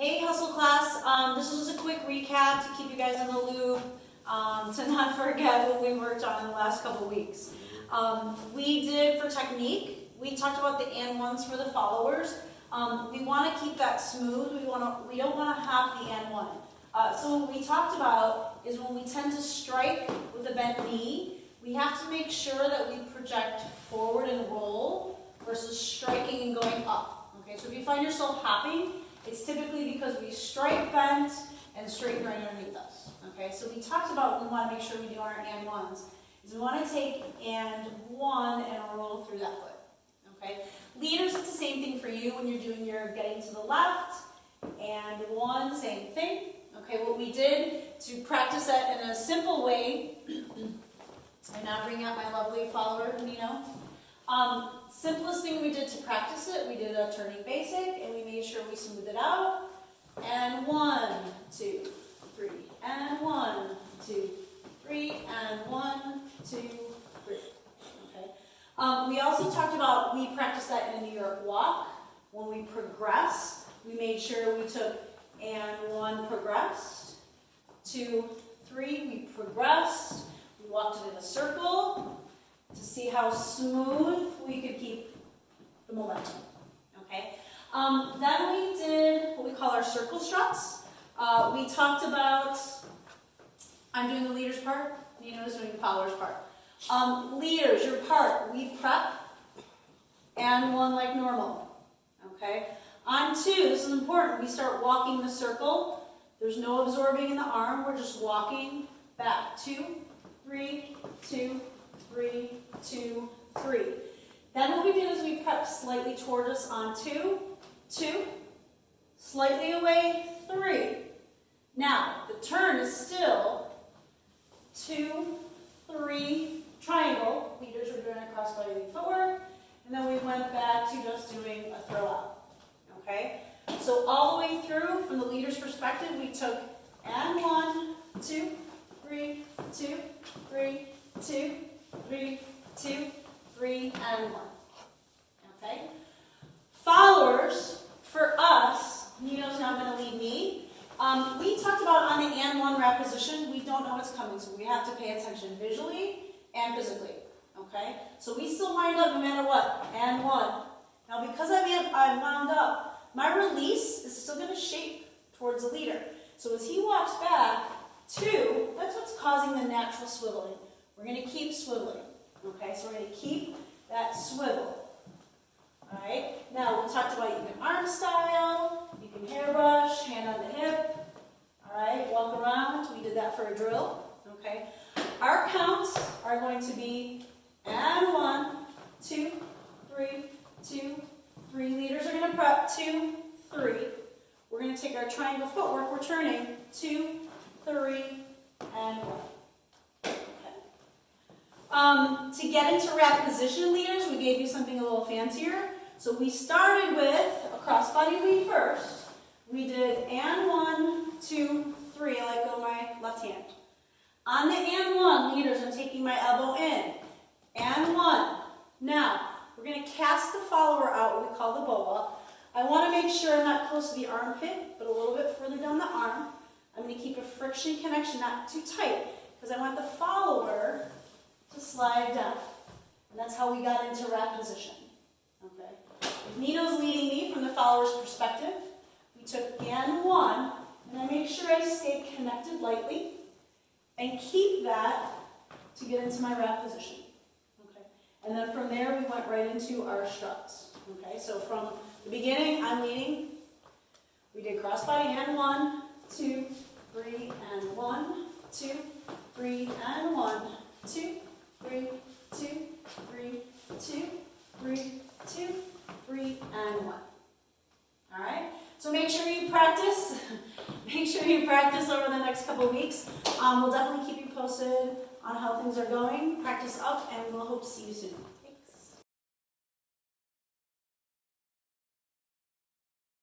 Hey Hustle class, this is just a quick recap to keep you guys in the loop, to not forget what we worked on in the last couple weeks. We did for technique, we talked about the and ones for the followers. We want to keep that smooth, we don't want to have the and one. So what we talked about is when we tend to strike with a bent knee, we have to make sure that we project forward and roll versus striking and going up. Okay, so if you find yourself hopping, it's typically because we strike bent and straighten right underneath us. Okay, so we talked about we want to make sure we do our and ones. Is we want to take and one and roll through that foot. Okay, leaders, it's the same thing for you when you're doing your getting to the left and one, same thing. Okay, what we did to practice that in a simple way, I now bring out my lovely follower, Nino. Simplest thing we did to practice it, we did a turning basic and we made sure we smoothed it out. And 1, 2, 3, and 1, 2, 3, and 1, 2, 3. Okay. We also talked about, we practiced that in a New York walk. When we progressed, we made sure we took and 1 progressed, 2, 3, we progressed, we walked it in a circle to see how smooth we could keep the momentum, okay? Then we did what we call our circle struts. We talked about, I'm doing the leader's part, Nino's doing the follower's part. Leaders, your part, we prep, and 1 like normal, okay? On 2, this is important, we start walking the circle. There's no absorbing in the arm, we're just walking back. 2, 3, 2, 3, 2, 3. Then what we did is we prep slightly toward us on 2, 2, slightly away, 3. Now, the turn is still 2, 3, triangle. Leaders were doing a cross-body lead footwork. And then we went back to just doing a throw out. Okay? So all the way through, from the leader's perspective, we took and 1, 2, 3, 2, 3, 2, 3, 2, 3, and 1. Okay? Followers, for us, Nino's now going to lead me. We talked about on the and 1 rep position, we don't know what's coming, so we have to pay attention visually and physically. Okay? So we still wind up no matter what, and 1. Now because I've wound up, my release is still going to shape towards the leader. So as he walks back, 2, that's what's causing the natural swiveling. We're going to keep swiveling. Okay, so we're going to keep that swivel. Alright, now we talked about you can arm style, you can hairbrush, hand on the hip. Alright, walk around. We did that for a drill. Okay, our counts are going to be and 1, 2, 3, 2, 3. Leaders are going to prep 2, 3. We're going to take our triangle footwork. We're turning 2, 3, and 1. To get into wrap position, leaders, we gave you something a little fancier. So we started with a crossbody lead first. We did and 1, 2, 3. I let go of my left hand. On the and 1, leaders, I'm taking my elbow in. And 1. Now, we're going to cast the follower out, what we call the boa. I want to make sure I'm not close to the armpit, but a little bit further down the arm. I'm going to keep a friction connection, not too tight, because I want the follower to slide down. And that's how we got into wrap position. Okay. If Nino's leading me from the follower's perspective, we took and 1, and I make sure I stay connected lightly, and keep that to get into my wrap position. Okay. And then from there, we went right into our struts. Okay, so from the beginning, I'm leading. We did crossbody and 1, 2, 3, and 1, 2, 3, and 1, 2, 3, 2, 3, 2, 3, 2, 3, and 1. All right, so make sure you practice. Make sure you practice over the next couple of weeks. We'll definitely keep you posted on how things are going. Practice up, and we'll hope to see you soon.